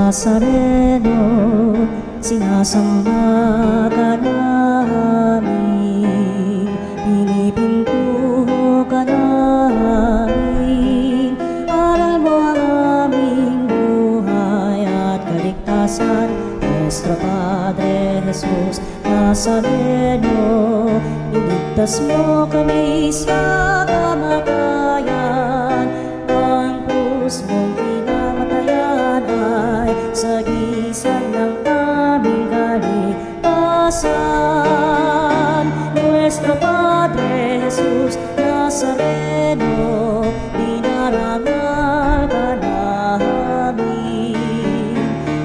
Nazareno, sinasamba ka namin, pinipintuho ka namin, aral mo ang aming buhay at kaligtasan. Nuestro Padre Jesus Nazareno, iligtas mo kami sa kamatayan, ang krus mong pinamatayan ay sagisag ng aming kaligtasan. Nuestro Padre Jesus Nazareno, dinarangal ka namin.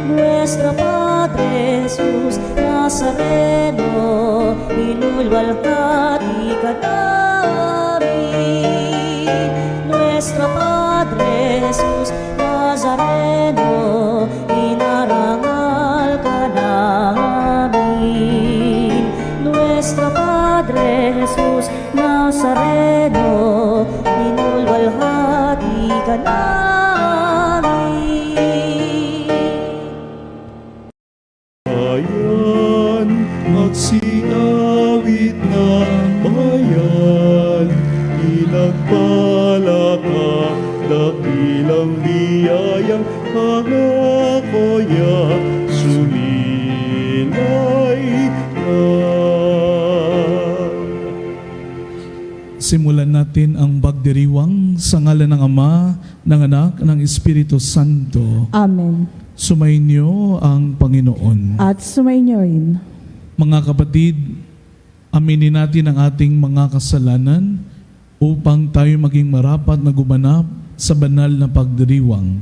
Nuestro Padre Jesus Nazareno, inulwalhati ka namin. Nuestro Padre Jesus Nazareno, inarangal ka namin. Nuestro Padre Jesus Nazareno, inulwalhati ka namin. Bayan, magsiawit na bayan, pinagpalaka, dakilang biyayang pangako niya, sumilay ka. Simulan natin ang pagdiriwang sa ngalan ng Ama, ng Anak, ng Espiritu Santo. Amen. Sumainyo ang Panginoon. At sumainyo rin. Mga kapatid, aminin natin ang ating mga kasalanan upang tayo maging marapat na gumanap sa banal na pagdiriwang.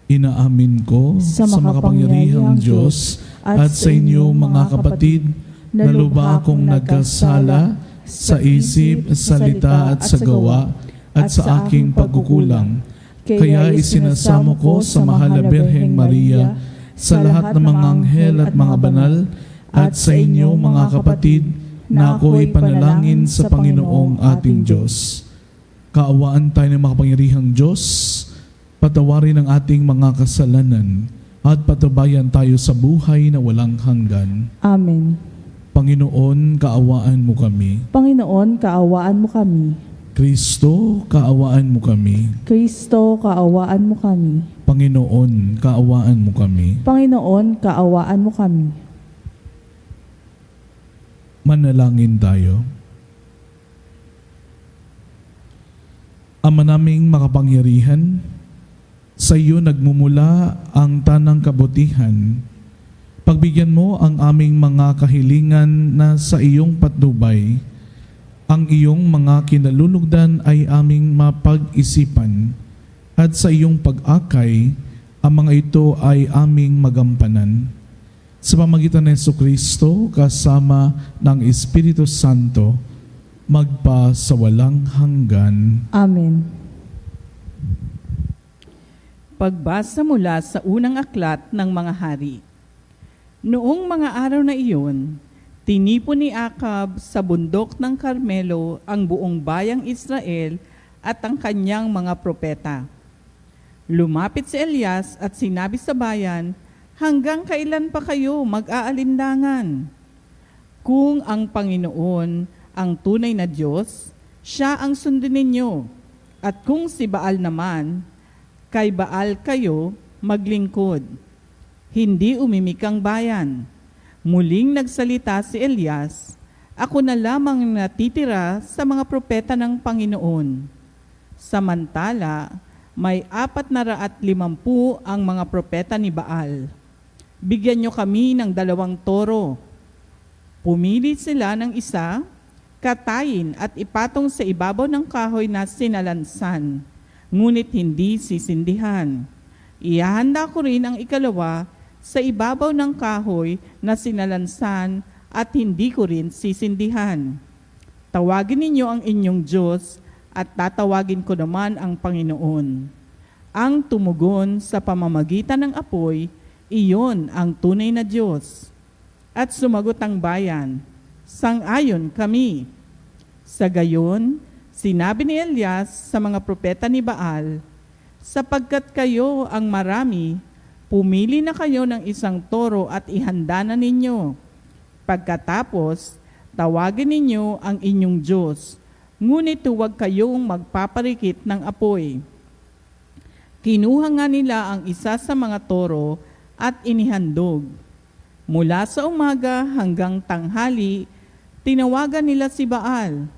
Inaamin ko sa makapangyarihang Diyos at sa inyo mga kapatid na lubha akong nagkasala sa isip, salita at sa gawa at sa aking pagkukulang. Kaya isinasamo ko sa mahal na Birheng Maria, sa lahat ng mga anghel at mga banal, at sa inyo mga kapatid na ako'y panalangin sa Panginoong ating Diyos. Kaawaan tayo ng makapangyarihang Diyos, patawarin ang ating mga kasalanan, at patubayan tayo sa buhay na walang hanggan. Amen. Panginoon, kaawaan mo kami. Panginoon, kaawaan mo kami. Kristo, kaawaan mo kami. Kristo, kaawaan mo kami. Panginoon, kaawaan mo kami. Panginoon, kaawaan mo kami. Manalangin tayo. Ama naming makapangyarihan, sa iyo nagmumula ang tanang kabutihan. Pagbigyan mo ang aming mga kahilingan na sa iyong patnubay. Ang iyong mga kinalulugdan ay aming mapag-isipan, at sa iyong pag-akay, ang mga ito ay aming magampanan. Sa pamagitan ng Jesucristo, kasama ng Espiritu Santo, magpa sa walang hanggan. Amen. Pagbasa mula sa unang aklat ng mga hari. Noong mga araw na iyon, tinipon ni Acab sa bundok ng Carmelo ang buong bayang Israel at ang kanyang mga propeta. Lumapit si Elias at sinabi sa bayan, "Hanggang kailan pa kayo mag-aalinlangan? Kung ang Panginoon ang tunay na Diyos, siya ang sundin ninyo. At kung si Baal naman, kay Baal kayo maglingkod." Hindi umimik ang bayan. Muling nagsalita si Elias, "Ako na lamang natitira sa mga propeta ng Panginoon." Samantala, may 450 ang mga propeta ni Baal. "Bigyan niyo kami ng 2 toro." Pumili sila ng isa, katayin at ipatong sa ibabaw ng kahoy na sinalansan, ngunit hindi sisindihan. Ihahanda ko rin ang ikalawa sa ibabaw ng kahoy na sinalansan at hindi ko rin sisindihan. Tawagin ninyo ang inyong Diyos at tatawagin ko naman ang Panginoon. Ang tumugon sa pamamagitan ng apoy, iyon ang tunay na Diyos. At sumagot ang bayan, "Sang-ayon kami." Sa gayon, Sinabi ni Elias sa mga propeta ni Baal, sapagkat kayo ang marami, pumili na kayo ng isang toro at ihanda na ninyo. Pagkatapos, tawagin ninyo ang inyong Diyos, ngunit huwag kayong magpaparikit ng apoy. Kinuha nga nila ang isa sa mga toro at inihandog. Mula sa umaga hanggang tanghali, tinawagan nila si Baal.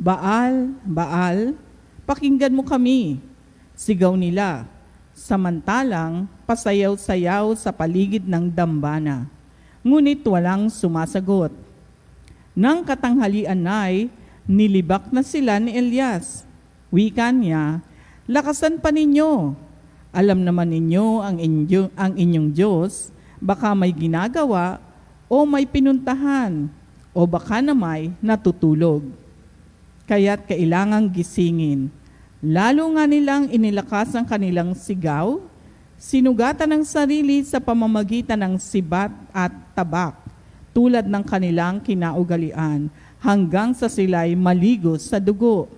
Baal, Baal, pakinggan mo kami. Sigaw nila. Samantalang pasayaw-sayaw sa paligid ng dambana. Ngunit walang sumasagot. Nang katanghalian ay, nilibak na sila ni Elias. Wika niya, lakasan pa ninyo. Alam naman ninyo ang inyong Diyos, baka may ginagawa o may pinuntahan o baka na may natutulog. Kaya't kailangang gisingin. Lalo nga nilang inilakas ang kanilang sigaw, sinugatan ng sarili sa pamamagitan ng sibat at tabak, tulad ng kanilang kinaugalian, hanggang sa sila'y maligo sa dugo.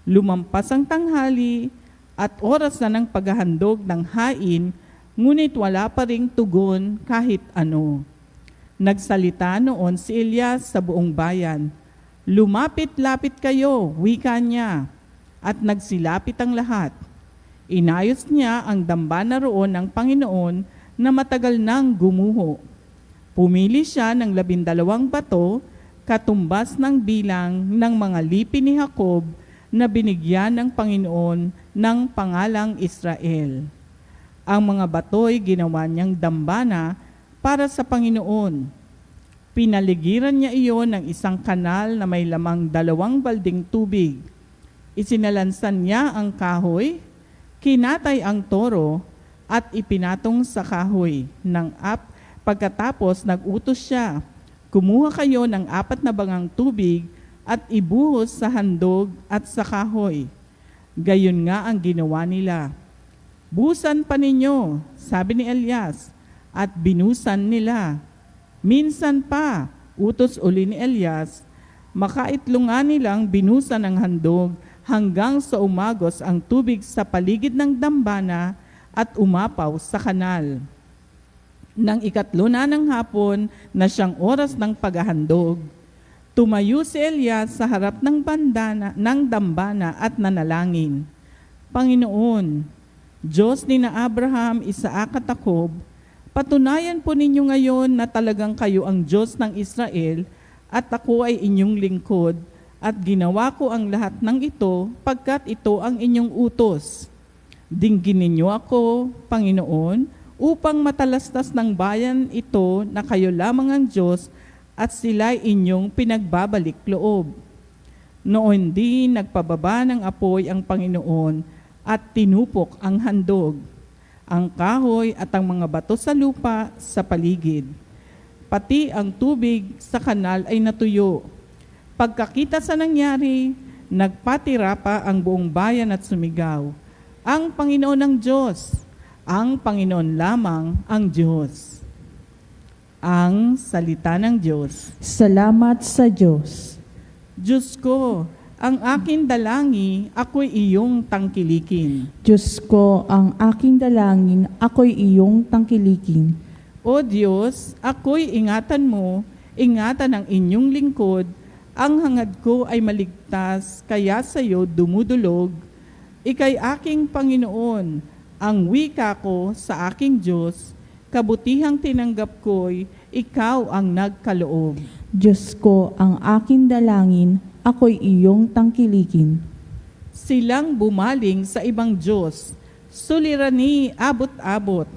Lumampas ang tanghali at oras na ng paghahandog ng hain, ngunit wala pa ring tugon kahit ano. Nagsalita noon si Elias sa buong bayan, lumapit-lapit kayo, wika niya, at nagsilapit ang lahat. Inayos niya ang dambana roon ng Panginoon na matagal nang gumuho. Pumili siya ng 12 bato, katumbas ng bilang ng mga lipi ni Jacob na binigyan ng Panginoon ng pangalang Israel. Ang mga bato'y ginawa niyang dambana para sa Panginoon. Pinaligiran niya iyon ng isang kanal na may lamang 2 balding tubig. Isinalansan niya ang kahoy, kinatay ang toro, at ipinatong sa kahoy ng pagkatapos nagutos siya, kumuha kayo ng 4 na bangang tubig at ibuhos sa handog at sa kahoy. Gayon nga ang ginawa nila. Busan pa ninyo, sabi ni Elias, at binusan nila. Minsan pa, utos uli ni Elias, makaitlungan nilang binusan ang handog hanggang sa umagos ang tubig sa paligid ng dambana at umapaw sa kanal. Nang 3 na ng hapon na siyang oras ng paghahandog, tumayo si Elias sa harap ng dambana at nanalangin. Panginoon, Diyos ni na Abraham, Isaac at Jacob, patunayan po ninyo ngayon na talagang kayo ang Diyos ng Israel at ako ay inyong lingkod at ginawa ko ang lahat ng ito pagkat ito ang inyong utos. Dinggin ninyo ako, Panginoon, upang matalastas ng bayan ito na kayo lamang ang Diyos at sila'y inyong pinagbabalik loob. Noon din nagpababa ng apoy ang Panginoon at tinupok ang handog, ang kahoy at ang mga bato sa lupa sa paligid. Pati ang tubig sa kanal ay natuyo. Pagkakita sa nangyari, nagpatira pa ang buong bayan at sumigaw, ang Panginoon ang Diyos, ang Panginoon lamang ang Diyos. Ang salita ng Diyos. Salamat sa Diyos. Diyos ko, ang aking dalangi, ako'y iyong tangkilikin. Diyos ko, ang aking dalangin, ako'y iyong tangkilikin. O Diyos, ako'y ingatan mo, ingatan ang inyong lingkod, ang hangad ko ay maligtas, kaya sa iyo dumudulog. Ika'y aking Panginoon, ang wika ko sa aking Diyos, kabutihang tinanggap ko'y ikaw ang nagkaloob. Diyos ko, ang aking dalangin, ako'y iyong tangkilikin. Silang bumaling sa ibang Diyos, sulirani abot-abot,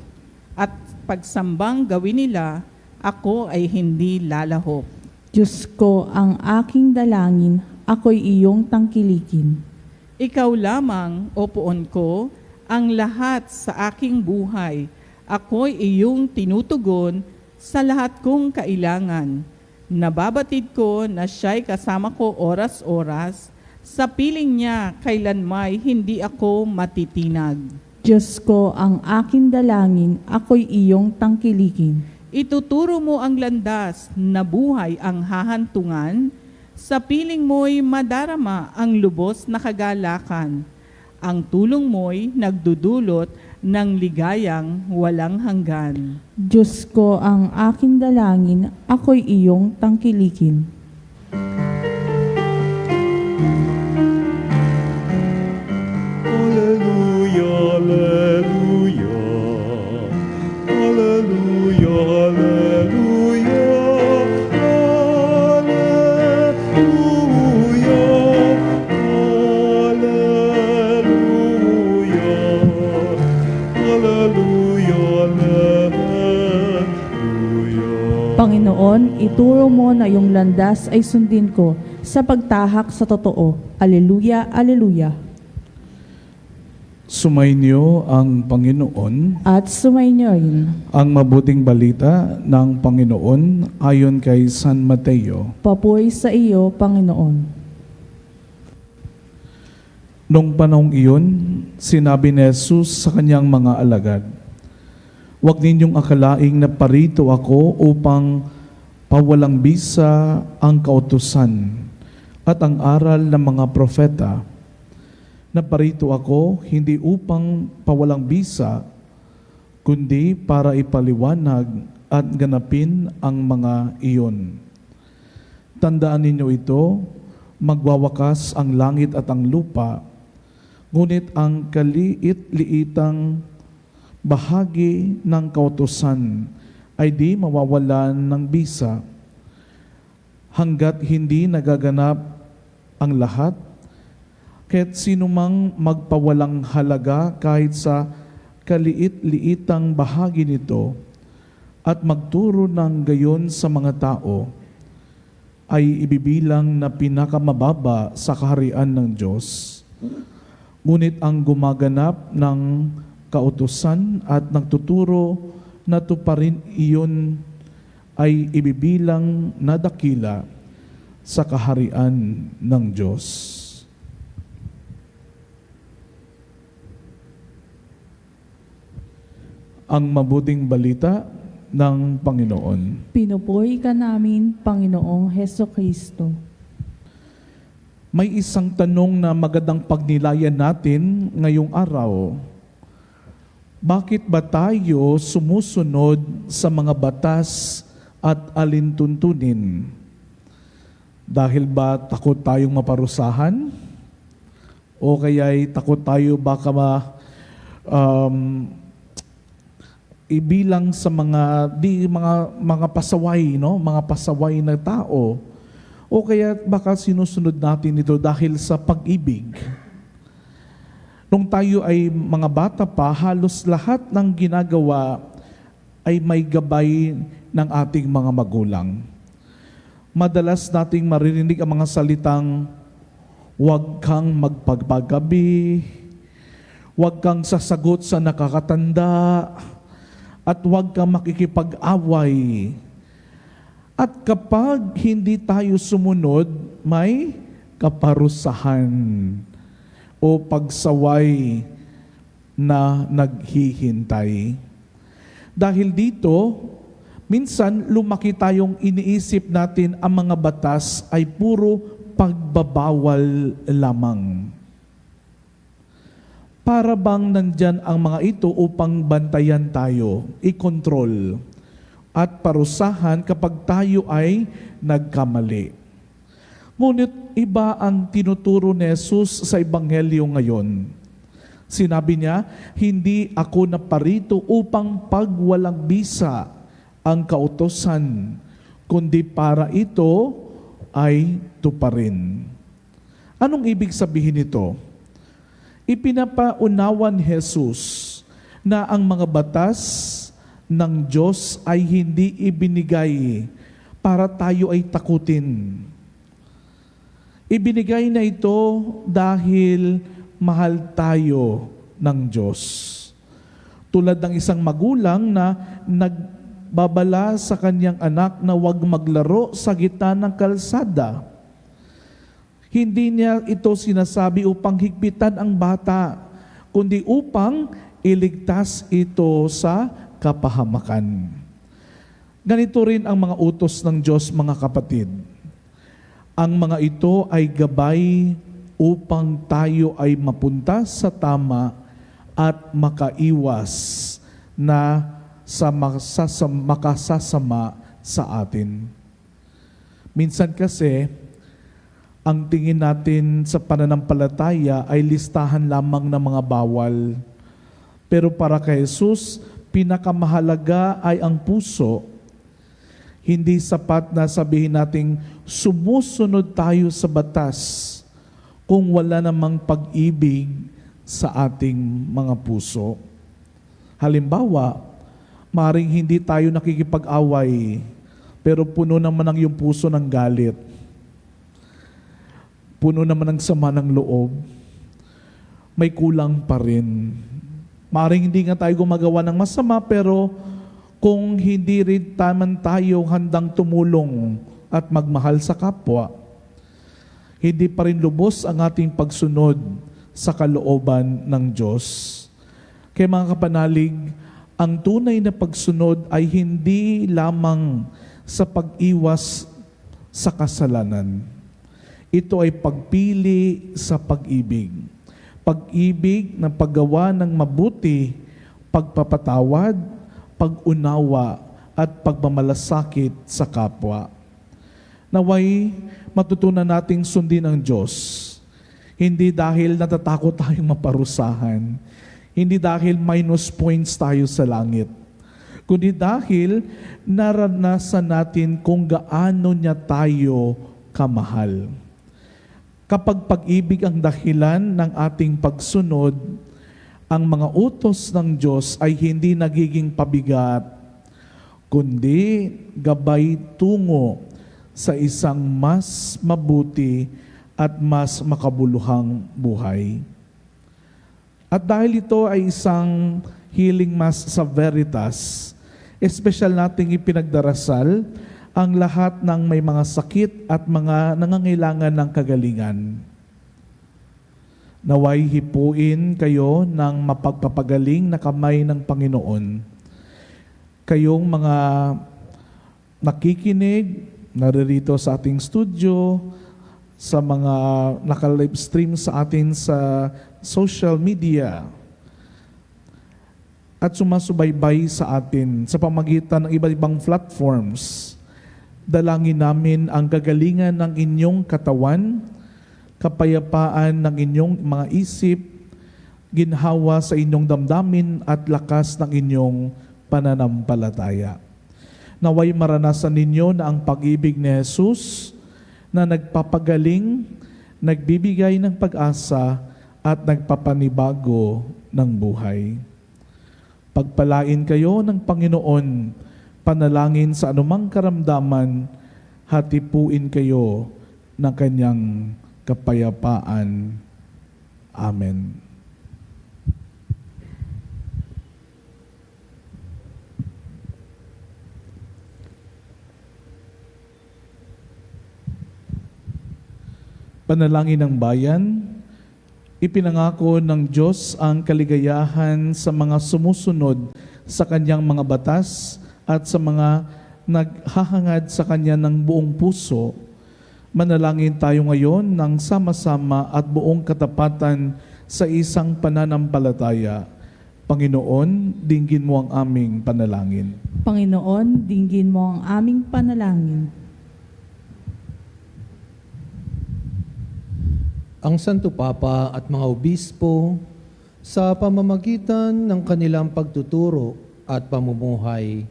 at pagsambang gawin nila, ako ay hindi lalahok. Diyos ko, ang aking dalangin, ako'y iyong tangkilikin. Ikaw lamang, o poon ko, ang lahat sa aking buhay. Ako'y iyong tinutugon sa lahat kong kailangan. Nababatid ko na siya'y kasama ko oras-oras. Sa piling niya, kailanmay hindi ako matitinag. Diyos ko, ang aking dalangin, ako'y iyong tangkilikin. Ituturo mo ang landas na buhay ang hahantungan. Sa piling mo'y madarama ang lubos na kagalakan. Ang tulong mo'y nagdudulot ng ligayang walang hanggan. Diyos ko ang aking dalangin, ako'y iyong tangkilikin. Alleluia, alleluia. Alleluia, alleluia. Alleluia. Alleluia. Alleluia, alleluia. Panginoon, ituro mo na iyong landas ay sundin ko sa pagtahak sa totoo. Aleluya, aleluya. Sumainyo ang Panginoon. At sumainyo rin. Ang mabuting balita ng Panginoon ayon kay San Mateo. Papuri sa iyo, Panginoon. Nung panahong iyon, sinabi ni Jesus sa kanyang mga alagad, "Huwag ninyong akalaing naparito ako upang pawalang bisa ang kautusan at ang aral ng mga propeta. Naparito ako hindi upang pawalang bisa, kundi para ipaliwanag at ganapin ang mga iyon. Tandaan ninyo ito, magwawakas ang langit at ang lupa, ngunit ang kaliit-liitang bahagi ng kautusan ay di mawawalan ng bisa. Hanggat hindi nagaganap ang lahat, kahit sino mang magpawalang halaga kahit sa kaliit-liitang bahagi nito at magturo ng gayon sa mga tao, ay ibibilang na pinakamababa sa kaharian ng Diyos. Ngunit ang gumaganap ng kautusan at nagtuturo na tuparin iyon ay ibibilang na dakila sa kaharian ng Diyos." Ang mabuting balita ng Panginoon. Pinupuri ka namin, Panginoong Heso Kristo. May isang tanong na magandang pagnilayan natin ngayong araw. Bakit ba tayo sumusunod sa mga batas at alintuntunin? Dahil ba takot tayong maparusahan? O kaya'y takot tayo baka ibilang sa mga pasaway, no? Mga pasaway na tao. O kaya baka sinusunod natin ito dahil sa pag-ibig. Nung tayo ay mga bata pa, halos lahat ng ginagawa ay may gabay ng ating mga magulang. Madalas nating maririnig ang mga salitang, "Huwag kang magpagpagabi, huwag kang sasagot sa nakakatanda, at huwag kang makikipag-away." At kapag hindi tayo sumunod, may kaparusahan o pagsaway na naghihintay. Dahil dito, minsan lumaki tayong iniisip natin ang mga batas ay puro pagbabawal lamang. Para bang nandyan ang mga ito upang bantayan tayo, i-control, at parusahan kapag tayo ay nagkamali. Ngunit iba ang tinuturo ni Jesus sa Ebanghelyo ngayon. Sinabi niya, "Hindi ako naparito upang pagwalang bisa ang kautusan, kundi para ito ay tuparin." Anong ibig sabihin nito? Ipinapaunawan Jesus na ang mga batas ng Diyos ay hindi ibinigay para tayo ay takutin. Ibinigay na ito dahil mahal tayo ng Diyos. Tulad ng isang magulang na nagbabala sa kanyang anak na huwag maglaro sa gitna ng kalsada. Hindi niya ito sinasabi upang higpitan ang bata, kundi upang iligtas ito sa kapahamakan. Ganito rin ang mga utos ng Diyos, mga kapatid. Ang mga ito ay gabay upang tayo ay mapunta sa tama at makaiwas na sa makasasama sa atin. Minsan kasi, ang tingin natin sa pananampalataya ay listahan lamang ng mga bawal. Pero para kay Jesus, pinakamahalaga ay ang puso. Hindi sapat na sabihin nating sumusunod tayo sa batas kung wala namang pag-ibig sa ating mga puso. Halimbawa, maring hindi tayo nakikipag-away, pero puno naman ang iyong puso ng galit. Puno naman ng sama ng loob. May kulang pa rin. Maring hindi nga tayo gumagawa ng masama, pero kung hindi rin tayo handang tumulong at magmahal sa kapwa, hindi pa rin lubos ang ating pagsunod sa kalooban ng Diyos. Kaya mga kapanalig, ang tunay na pagsunod ay hindi lamang sa pag-iwas sa kasalanan. Ito ay pagpili sa pag-ibig. Pag-ibig na paggawa ng mabuti, pagpapatawad, pag-unawa, at pagmamalasakit sa kapwa. Naway matutunan nating sundin ang Diyos. Hindi dahil natatakot tayong maparusahan, hindi dahil minus points tayo sa langit, kundi dahil naranasan natin kung gaano niya tayo kamahal. Kapag pag-ibig ang dahilan ng ating pagsunod, ang mga utos ng Diyos ay hindi nagiging pabigat, kundi gabay tungo sa isang mas mabuti at mas makabuluhang buhay. At dahil ito ay isang healing mass sa Veritas, espesyal nating ipinagdarasal ang lahat ng may mga sakit at mga nangangailangan ng kagalingan. Naway hipuin kayo ng mapagpapagaling na kamay ng Panginoon. Kayong mga nakikinig, naririto sa ating studio, sa mga naka-live stream sa atin sa social media, at sumasubaybay sa atin sa pamagitan ng iba't ibang platforms. Dalangin namin ang kagalingan ng inyong katawan, kapayapaan ng inyong mga isip, ginhawa sa inyong damdamin at lakas ng inyong pananampalataya. Naway maranasan ninyo na ang pag-ibig ni Jesus na nagpapagaling, nagbibigay ng pag-asa at nagpapanibago ng buhay. Pagpalain kayo ng Panginoon, panalangin sa anumang karamdaman, hatipuin kayo ng kanyang kapayapaan. Amen. Panalangin ng bayan. Ipinangako ng Diyos ang kaligayahan sa mga sumusunod sa kanyang mga batas at sa mga naghahangad sa kanya ng buong puso. Manalangin tayo ngayon ng sama-sama at buong katapatan sa isang pananampalataya. Panginoon, dinggin mo ang aming panalangin. Panginoon, dinggin mo ang aming panalangin. Ang Santo Papa at mga obispo, sa pamamagitan ng kanilang pagtuturo at pamumuhay,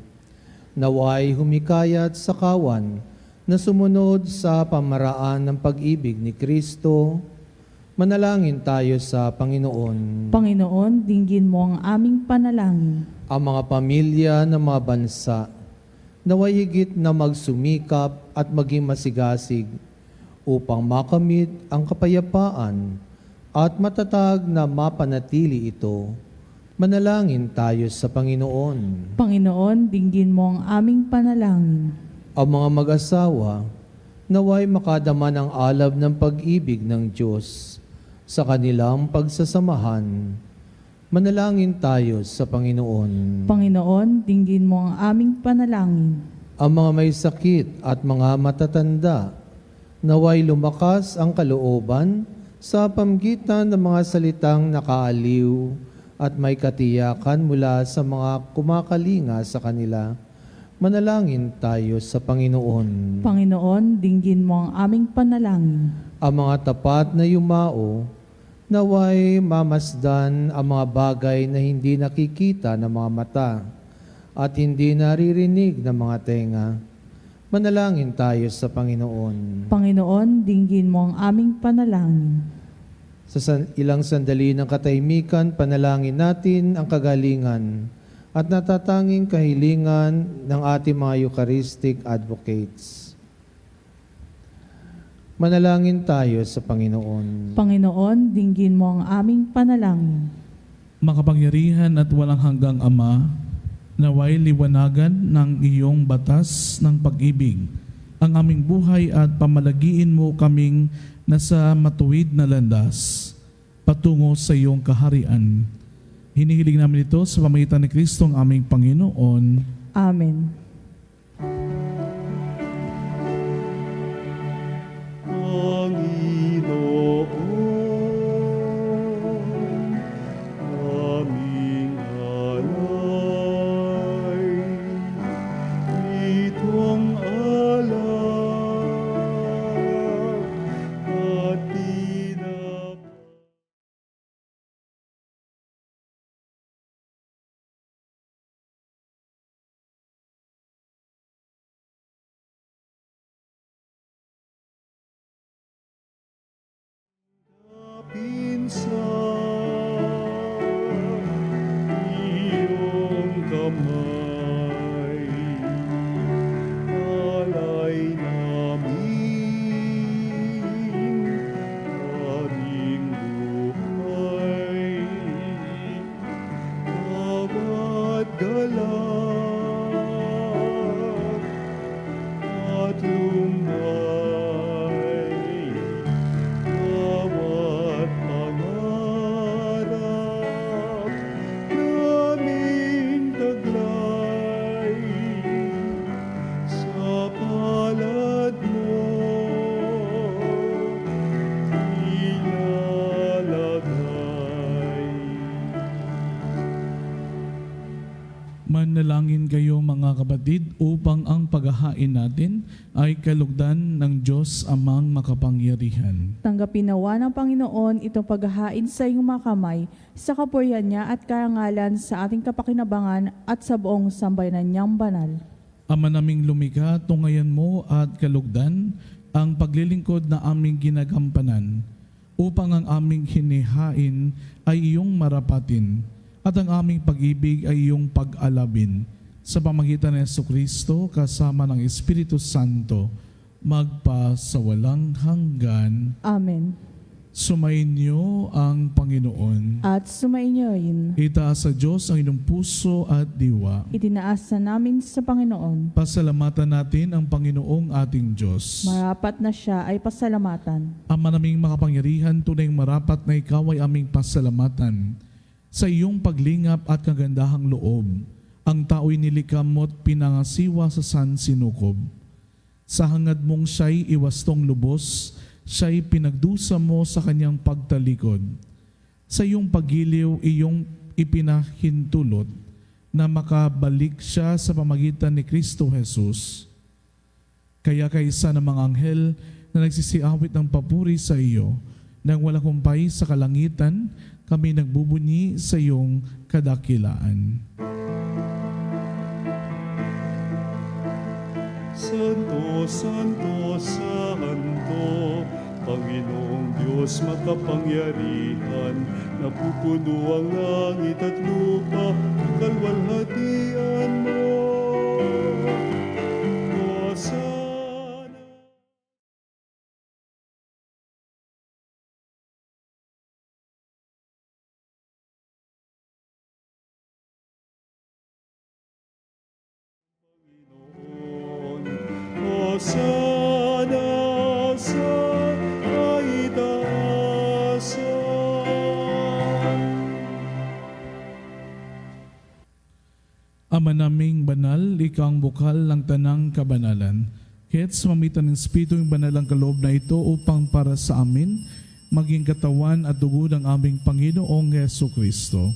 naway humikayat sa kawan na sumunod sa pamaraan ng pag-ibig ni Kristo. Manalangin tayo sa Panginoon. Panginoon, dinggin mo ang aming panalangin. Ang mga pamilya ng mga bansa, naway higit na magsumikap at maging masigasig upang makamit ang kapayapaan at matatag na mapanatili ito. Manalangin tayo sa Panginoon. Panginoon, dinggin mo ang aming panalangin. Ang mga mag-asawa, naway makadama ng alab ng pag-ibig ng Diyos sa kanilang pagsasamahan. Manalangin tayo sa Panginoon. Panginoon, dinggin mo ang aming panalangin. Ang mga may sakit at mga matatanda, Naway lumakas ang kalooban sa pamgitan ng mga salitang nakaaliw at may katiyakan mula sa mga kumakalinga sa kanila. Manalangin tayo sa Panginoon. Panginoon, dinggin mo ang aming panalangin. Ang mga tapat na yumao, naway mamasdan ang mga bagay na hindi nakikita ng mga mata at hindi naririnig ng mga tenga. Manalangin tayo sa Panginoon. Panginoon, dinggin mo ang aming panalangin. Sa ilang sandali ng katahimikan, panalangin natin ang kagalingan at natatanging kahilingan ng ating mga Eucharistic advocates. Manalangin tayo sa Panginoon. Panginoon, dinggin mo ang aming panalangin. Makapangyarihan at walang hanggang Ama, naway liwanagan ng iyong batas ng pag-ibig ang aming buhay at pamalagiin mo kaming nasa matuwid na landas patungo sa iyong kaharian. Hinihiling namin ito sa pamagitan ni Kristo ang aming Panginoon. Amen. Panginoon, aming alay, itong alak at tinap. Pinsan, iyong kamay, alay namin, aming buhay, bawat galak at lumbay, bawat pangarap naming taglay sa palad mo ilalagay. Manalangin kayo mga kapatid upang ang paghahain natin ay kalugdan ng Diyos amang makapangyarihan. Tanggapin nawa ng Panginoon itong paghahain sa iyong mga kamay sa kapurihan niya at karangalan sa ating kapakinabangan at sa buong sambayanan niyang banal. Ama naming lumikha, tungayan mo at kalugdan ang paglilingkod na aming ginagampanan upang ang aming hinihain ay iyong marapatin at ang aming pag-ibig ay iyong pag-alabin sa pamagitan ng Jesucristo kasama ng Espiritu Santo magpa sa walang hanggan. Amen. Sumainyo ang Panginoon. At sumainyo rin. Itaas sa Diyos ang inyong puso at diwa. Itinaasa namin sa Panginoon. Pasalamatan natin ang Panginoong ating Diyos. Marapat na siya ay pasalamatan. Ama naming makapangyarihan, tunay marapat na ikaw ay aming pasalamatan. Sa iyong paglingap at kagandahang loob, ang tao'y nilikha mo't pinangasiwa sa sansinukob. Sa hangad mong siya'y iwastong lubos, siya'y pinagdusa mo sa kanyang pagtalikod. Sa iyong pagiliw, iyong ipinahintulot na makabalik siya sa pamagitan ni Kristo Jesus. Kaya kaisa ng mga anghel na nagsisiawit ng papuri sa iyo, nang walang kumpay sa kalangitan, kami nagbubunyi sa iyong kadakilaan. Santo, Santo, Santo, Panginoong Diyos makapangyarihan, napupuno ang langit at lupa, kalwalhatian mo. Hosana. Hosana sa kaitaasan. Ama naming banal, ikaw ang bukal ng tanang kabanalan. Kaya't sumamitan ng Espiritu yung banal ang kaloob na ito upang para sa amin maging katawan at dugo ng aming Panginoong Heso Kristo.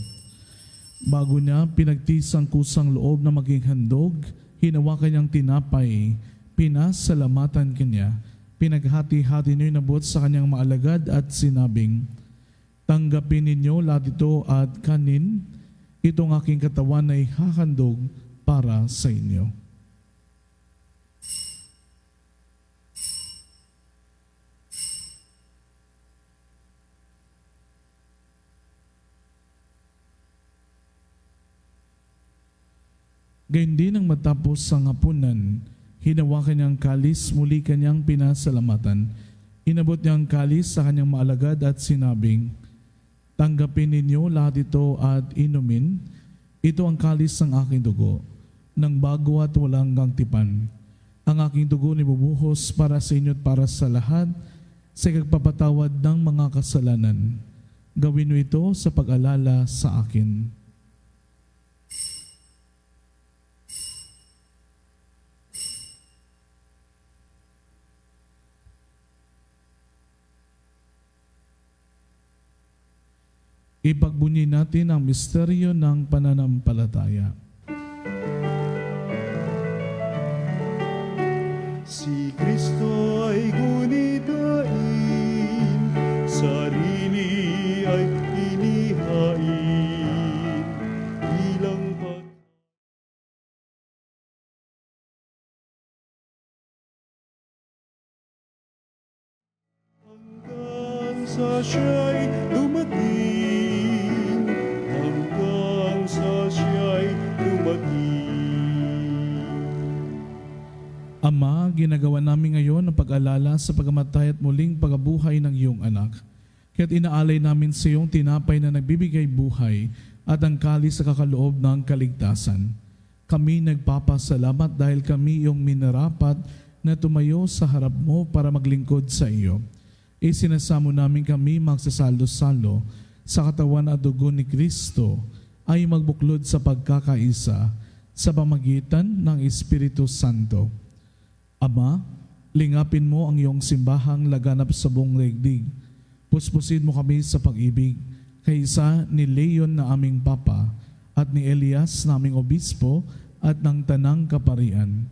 Bago niya pinagtisang kusang loob na maging handog, hinawakan niyang tinapay, pinasalamatan kanya, pinaghati-hati niya inabot sa kanyang maalagad at sinabing, "Tanggapin ninyo lahat ito at kanin, itong aking katawan ay hahandog para sa inyo." Gayun din ang matapos ang hapunan, hinawakan niyang kalis, muli kanyang pinasalamatan. Inabot niya ang kalis sa kanyang maalagad at sinabing, "Tanggapin ninyo lahat ito at inumin. Ito ang kalis ng aking dugo, ng bago at walang tipan. Ang aking dugo nibubuhos para sa inyo at para sa lahat sa ikagpapatawad ng mga kasalanan. Gawin mo ito sa pag-alala sa akin." Ipagbunyi natin ang misteryo ng pananampalataya. Si Kristo ay gunitain, sarili ay inihain, bilang hanggang sa siya'y dumating, hanggang sa siya'y dumating. Ama, ginagawa namin ngayon ang pag-alala sa pagkamatay at muling pagkabuhay ng iyong anak. Kaya't inaalay namin sa iyong tinapay na nagbibigay buhay at ang kalis sa kakaloob ng kaligtasan. Kami nagpapasalamat dahil kami iyong minarapat na tumayo sa harap mo para maglingkod sa iyo. Isinasamo namin kami magsasalo-salo sa katawan at dugo ni Kristo ay magbuklod sa pagkakaisa sa pamagitan ng Espiritu Santo. Ama, lingapin mo ang iyong simbahang laganap sa buong daigdig. Puspusin mo kami sa pag-ibig, kaysa ni Leon na aming Papa at ni Elias na aming Obispo at ng Tanang Kaparian.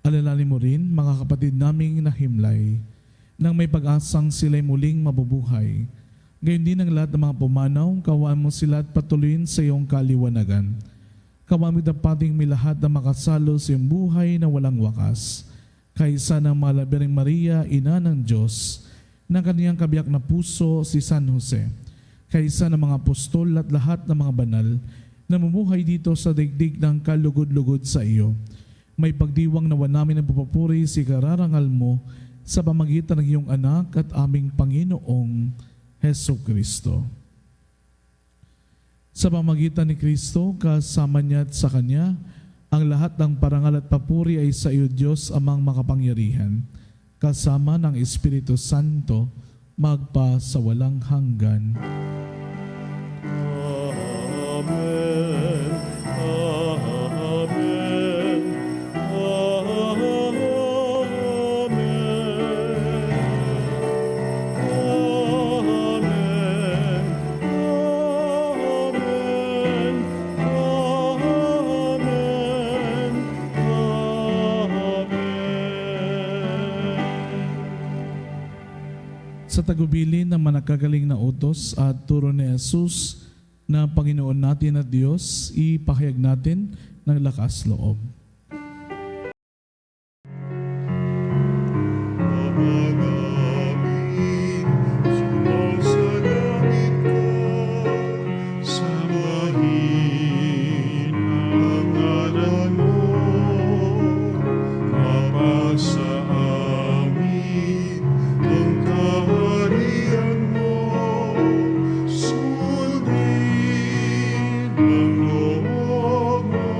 Alalalim mo rin mga kapatid naming nahimlay, nang may pag-asang sila'y muling mabubuhay. Gayon din ang lahat ng mga pumanaw, kawaan mo sila at patuloyin sa iyong kaliwanagan. Kawaan mo dapating may lahat na makasalo sa iyong buhay na walang wakas. Kaysa ng Malabiring Maria, Ina ng Diyos, ng kaniyang kabiyak na puso si San Jose, kaysa ng mga apostol at lahat ng mga banal na mumuhay dito sa daigdig ng kalugod-lugod sa iyo. May pagdiwang nawa namin ang papapuri si kararangal mo sa pamagitan ng iyong anak at aming Panginoong Heso Kristo. Sa pamagitan ni Kristo, kasama niya at sa Kanya, ang lahat ng parangal at papuri ay sa iyo, Diyos amang makapangyarihan, kasama ng Espiritu Santo, magpa sa walang hanggan. Amen. Amen. Sa tagubilin ng manakagaling na utos at turo ni Jesus na Panginoon natin at Diyos, ipahayag natin ng lakas loob. Ama namin, sumasalangit ka, sambahin ang ngalan mo, mapasa amin ang kaharian mo, sundin ang loob mo,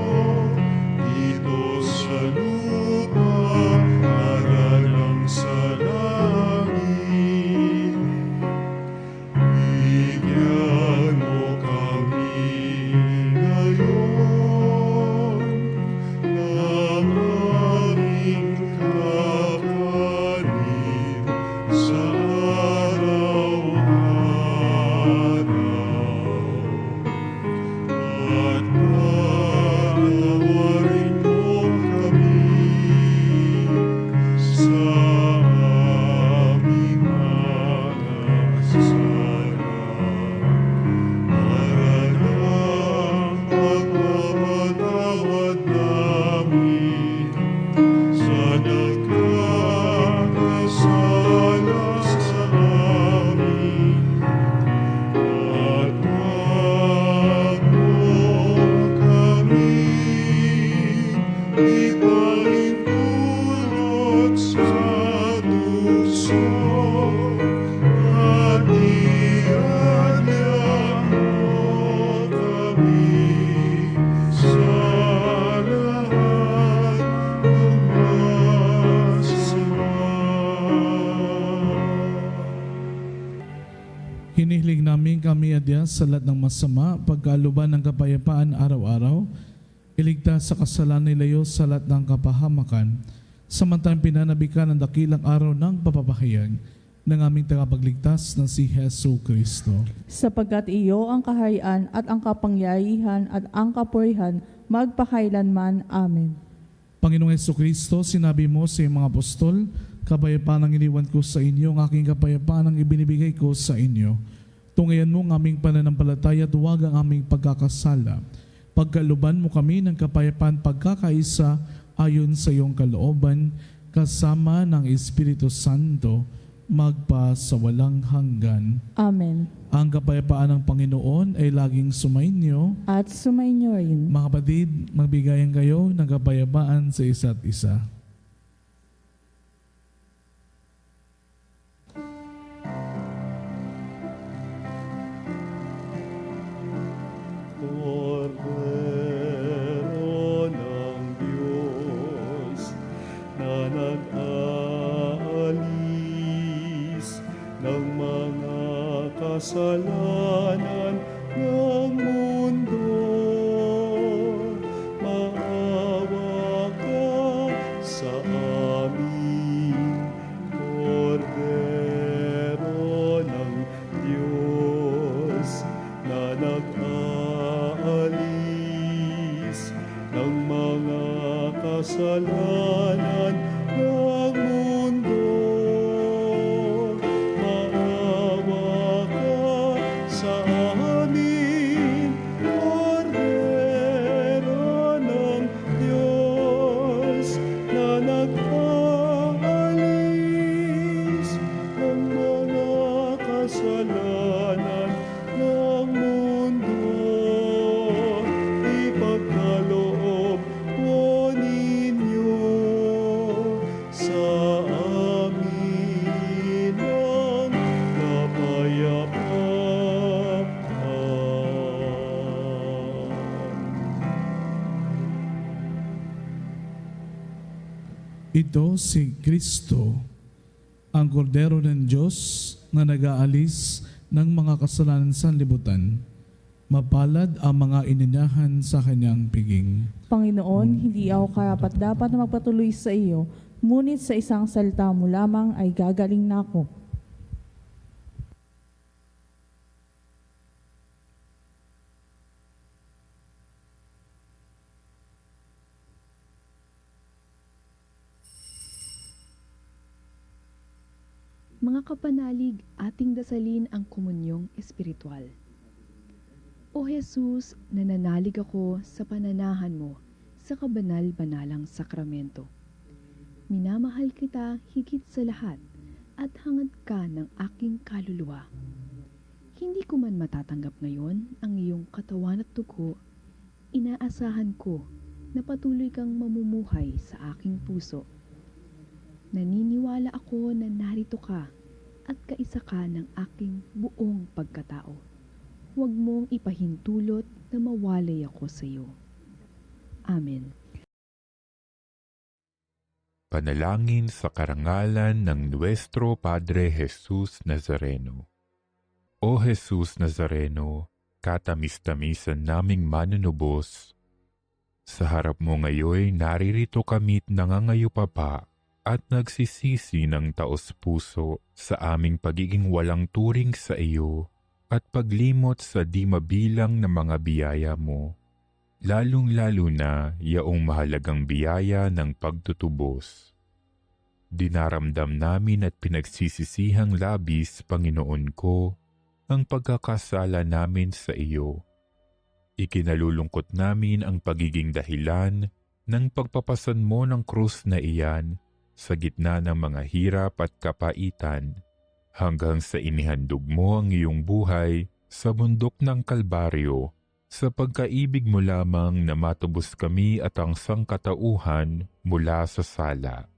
ipahintulot sa tukso at ianyag mo kami sa lahat ng masama. Hinihiling namin kami adya sa lahat ng masama, pagkaluban ng kapayapaan araw-araw, iligtas sa kasalanan nilayo sa lahat ng kapahamakan, samantalang pinanabikan ang dakilang araw ng papapahayag ng aming tagapagligtas na si Hesu Kristo. Sapagkat iyo ang kaharian at ang kapangyarihan at ang kapurihan magpakailanman. Amen. Panginoong Hesu Kristo, sinabi mo sa iyong mga apostol, kapayapaan ang iniwan ko sa inyo, ang aking kapayapaan ang ibinibigay ko sa inyo. Tungayan mo ang aming pananampalataya at huwag ang aming pagkakasala. Pagkaluban mo kami ng kapayapaan pagkakaisa ayon sa iyong kalooban, kasama ng Espiritu Santo, magpa sa walang hanggan. Amen. Ang kapayapaan ng Panginoon ay laging sumainyo. At sumainyo rin. Mga kapatid, magbigayan kayo ng kapayapaan sa isa't isa. Kordero ng Diyos na nag-aalis ng mga kasalanan ng mundo, maawa ka sa amin. Kordero ng Diyos na nag-aalis ng mga kasalanan ng mundo, maawa ka sa amin. Kordero ng Diyos na nag-aalis ng mga kasalanan ng mundo, ipagkaloob po ninyo sa amin ang kapayapaan. Ito si Kristo, ang kordero ng Diyos na nag-aalis ng mga kasalanan sa libutan. Mapalad ang mga ininyahan sa kanyang piging. Panginoon, hindi ako karapat-dapat na magpatuloy sa iyo, ngunit sa isang salita mo lamang ay gagaling na ako. Mga kapanalig, ating dasalin ang komunyong espiritual. O Jesus, nananalig ako sa pananahan mo sa kabanal-banalang sakramento. Minamahal kita higit sa lahat at hangad ka ng aking kaluluwa. Hindi ko man matatanggap ngayon ang iyong katawan at dugo, inaasahan ko na patuloy kang mamumuhay sa aking puso. Naniniwala ako na narito ka at kaisa ka ng aking buong pagkatao. Huwag mong ipahintulot na mawalay ako sa iyo. Amen. Panalangin sa karangalan ng Nuestro Padre Jesus Nazareno. O Jesus Nazareno, katamis-tamisan naming manunubos, sa harap mo ngayon naririto kami't nangangayupapa at nagsisisi ng taos-puso sa aming pagiging walang turing sa iyo at paglimot sa di mabilang na mga biyaya mo, lalong-lalo na yaong mahalagang biyaya ng pagtutubos. Dinaramdam namin at pinagsisisihang labis, Panginoon ko, ang pagkakasala namin sa iyo. Ikinalulungkot namin ang pagiging dahilan ng pagpapasan mo ng krus na iyan sa gitna ng mga hirap at kapaitan, hanggang sa inihandog mo ang iyong buhay sa bundok ng Kalbaryo Sa pagkaibig mo lamang na matubos kami at ang sangkatauhan mula sa sala.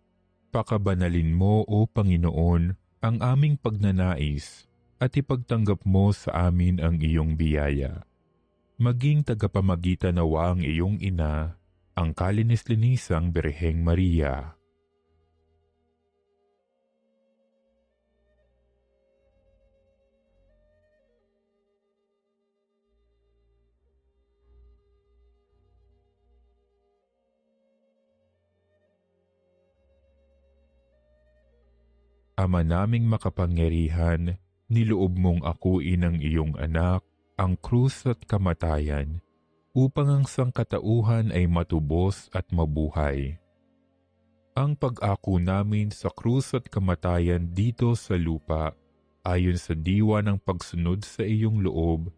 Pakabanalin mo, O Panginoon, ang aming pagnanais at ipagtanggap mo sa amin ang iyong biyaya. Maging tagapamagitan nawa ang iyong ina, ang kalinis-linisang Birheng Maria. Ama naming makapangyarihan, niloob mong akuin ang iyong anak, ang krus at kamatayan, upang ang sangkatauhan ay matubos at mabuhay. Ang pag-ako namin sa krus at kamatayan dito sa lupa, ayon sa diwa ng pagsunod sa iyong loob,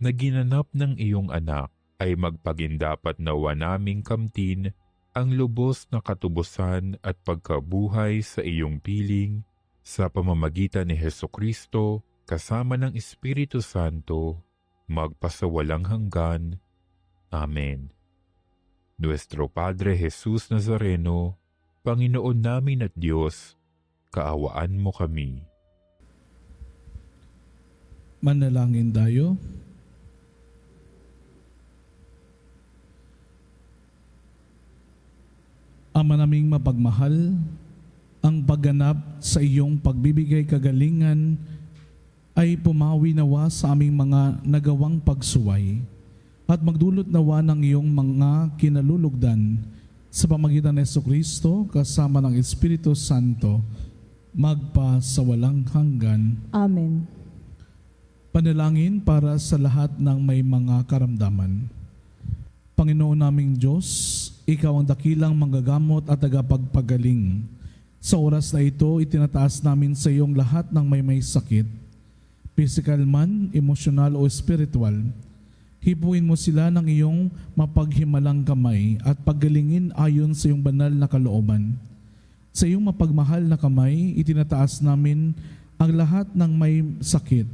na ginanap ng iyong anak, ay magpagindapat nawa naming kamtin ang lubos na katubusan at pagkabuhay sa iyong piling, sa pamamagitan ni Hesukristo, kasama ng Espiritu Santo, magpasawalang hanggan. Amen. Nuestro Padre Jesus Nazareno, Panginoon namin at Diyos, kaawaan mo kami. Manalangin tayo. Ama naming mapagmahal, ang pagganap sa iyong pagbibigay kagalingan ay pumawi nawa sa aming mga nagawang pagsuway at magdulot nawa ng iyong mga kinalulugdan sa pamagitan ng Jesucristo kasama ng Espiritu Santo magpa sa walang hanggan. Amen. Panalangin para sa lahat ng may mga karamdaman. Panginoon naming Diyos, Ikaw ang dakilang manggagamot at tagapagpagaling. Sa oras na ito, itinataas namin sa iyong lahat ng may sakit, physical man, emosyonal o spiritual. Hipuin mo sila ng iyong mapaghimalang kamay at paggalingin ayon sa iyong banal na kalooban. Sa iyong mapagmahal na kamay, itinataas namin ang lahat ng may sakit,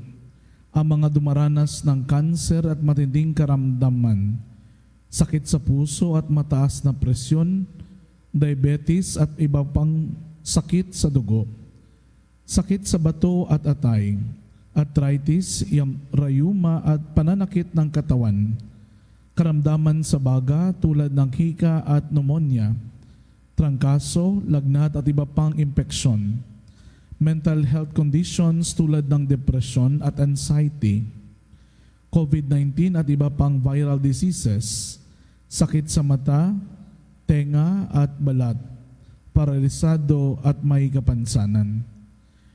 ang mga dumaranas ng kanser at matinding karamdaman, sakit sa puso at mataas na presyon, diabetes at iba pang sakit sa dugo, sakit sa bato at atay, arthritis, rayuma at pananakit ng katawan, karamdaman sa baga tulad ng hika at pneumonia, trangkaso, lagnat at iba pang impeksyon, mental health conditions tulad ng depression at anxiety, COVID-19 at iba pang viral diseases, sakit sa mata, tenga at balat, paralisado at may kapansanan.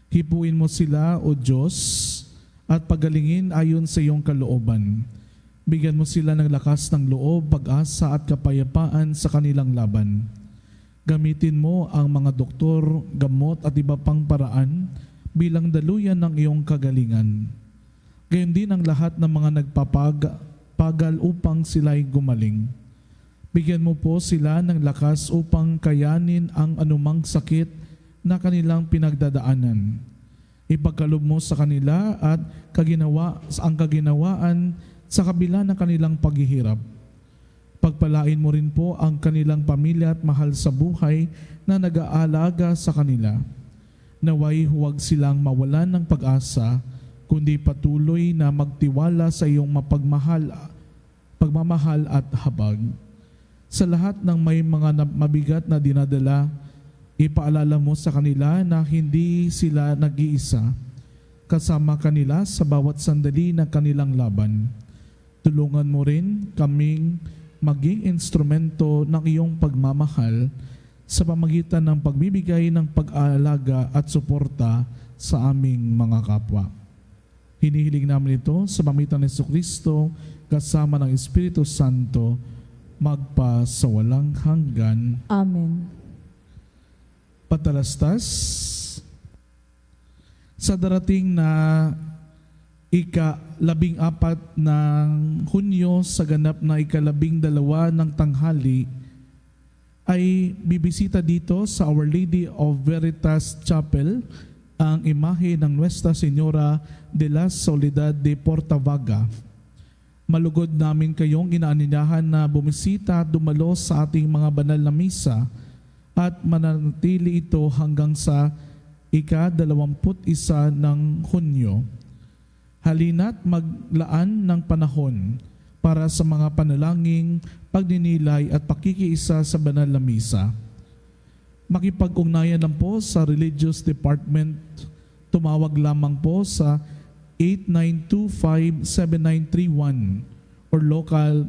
Hipuin mo sila, O Diyos, at pagalingin ayon sa iyong kalooban. Bigyan mo sila ng lakas ng loob, pag-asa at kapayapaan sa kanilang laban. Gamitin mo ang mga doktor, gamot at iba pang paraan bilang daluyan ng iyong kagalingan. Gayon din ang lahat ng mga nagpapagal upang sila'y gumaling. Bigyan mo po sila ng lakas upang kayanin ang anumang sakit na kanilang pinagdadaanan. Ipagkalob mo sa kanila at ang kaginawaan sa kabila ng kanilang paghihirap. Pagpalain mo rin po ang kanilang pamilya at mahal sa buhay na nag-aalaga sa kanila. Naway huwag silang mawalan ng pag-asa, kundi patuloy na magtiwala sa iyong pagmamahal at habag. Sa lahat ng may mga mabigat na dinadala, ipaalala mo sa kanila na hindi sila nag-iisa. Kasama kanila sa bawat sandali ng kanilang laban. Tulungan mo rin kaming maging instrumento ng iyong pagmamahal sa pamagitan ng pagbibigay ng pag-aalaga at suporta sa aming mga kapwa. Hinihiling namin ito sa pamagitan ng Jesucristo kasama ng Espiritu Santo magpa sa walang hanggan. Amen. Patalastas, sa darating na ika-14 ng Hunyo sa ganap na ika-12 ng tanghali, ay bibisita dito sa Our Lady of Veritas Chapel ang imahe ng Nuestra Señora de la Soledad de Portavaga. Malugod namin kayong inaanyayahan na bumisita at dumalo sa ating mga banal na misa at mananatili ito hanggang sa ika-21 ng Hunyo. Halina't maglaan ng panahon para sa mga panalangin, pagninilay at pakikiisa sa banal na misa. Makipag-ugnayan lang po sa Religious Department. Tumawag lamang po sa 8925-7931 or local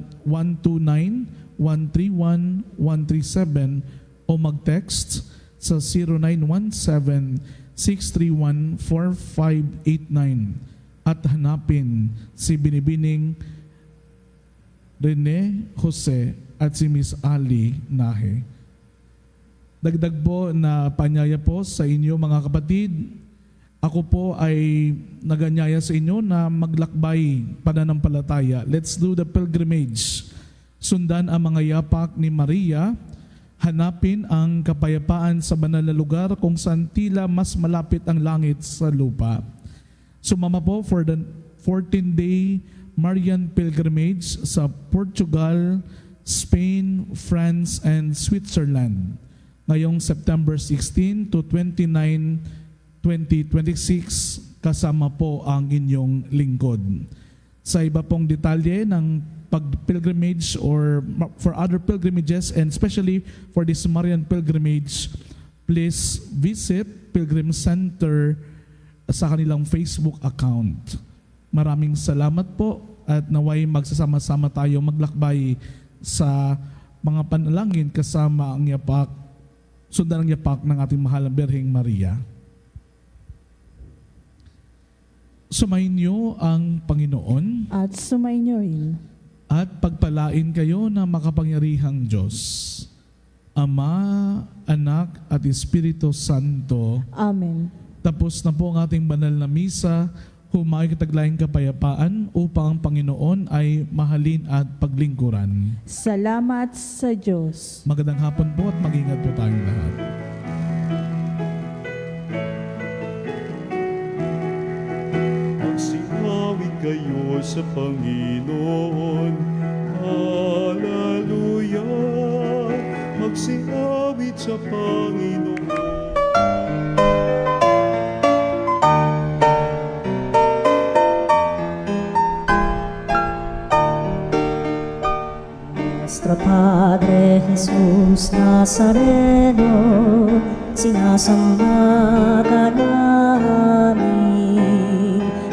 129-131-137 o mag-text sa 0917-631-4589 at hanapin si Binibining Rene Jose at si Miss Ali Nahe. Dagdag po na panyaya po sa inyo mga kapatid, ako po ay naganyaya sa inyo na maglakbay pananampalataya. Let's do the pilgrimage. Sundan ang mga yapak ni Maria, hanapin ang kapayapaan sa banal na lugar kung saan tila mas malapit ang langit sa lupa. Sumama po for the 14-day Marian pilgrimage sa Portugal, Spain, France, and Switzerland ngayong September 16 to 29, 2026 kasama po ang inyong lingkod. Sa iba pong detalye ng pag-pilgrimage or for other pilgrimages and especially for this Marian pilgrimage, please visit Pilgrim Center sa kanilang Facebook account. Maraming salamat po at naway magsasama-sama tayo maglakbay sa mga panalangin kasama ang yapak, sundan ang yapak ng ating mahal na Birheng Maria. Sumayin niyo ang Panginoon At sumainyo rin. at pagpalain kayo ng makapangyarihang Diyos, Ama, Anak at Espiritu Santo. Amen. Tapos na po ang ating banal na misa. Humay kataglayang kapayapaan upang ang Panginoon ay mahalin at paglingkuran. Salamat sa Diyos. Magandang hapon po at mag-ingat po tayong lahat. Magsinawit kayo sa Panginoon. Hallelujah! Magsinawit sa Panginoon. Nuestro Padre Jesús Nazareno, sinasamba ka namin,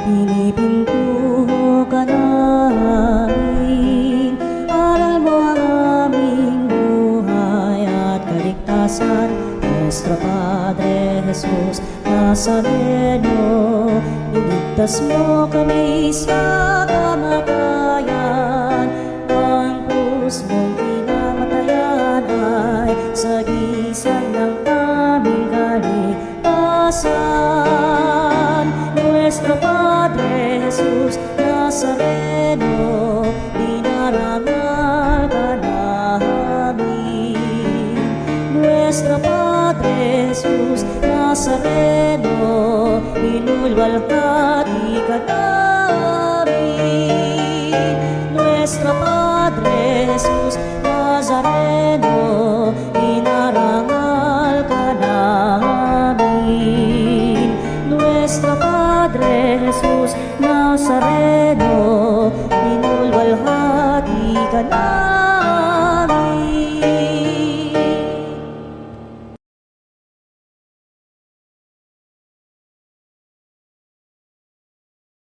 pinipintuho ka namin, aral mo ang aming buhay at kaligtasan. Nuestro Padre Jesús Nazareno, iligtas mo kami sa kamatayan. Mong pinamatayan ay sagisag ng aming kaligtasan. Nuestro Padre Jesus Nazareno, dinarangal ka namin. Nuestro Padre Jesus Nazareno, inulwalhati ka namin. Nuestro Padre Jesús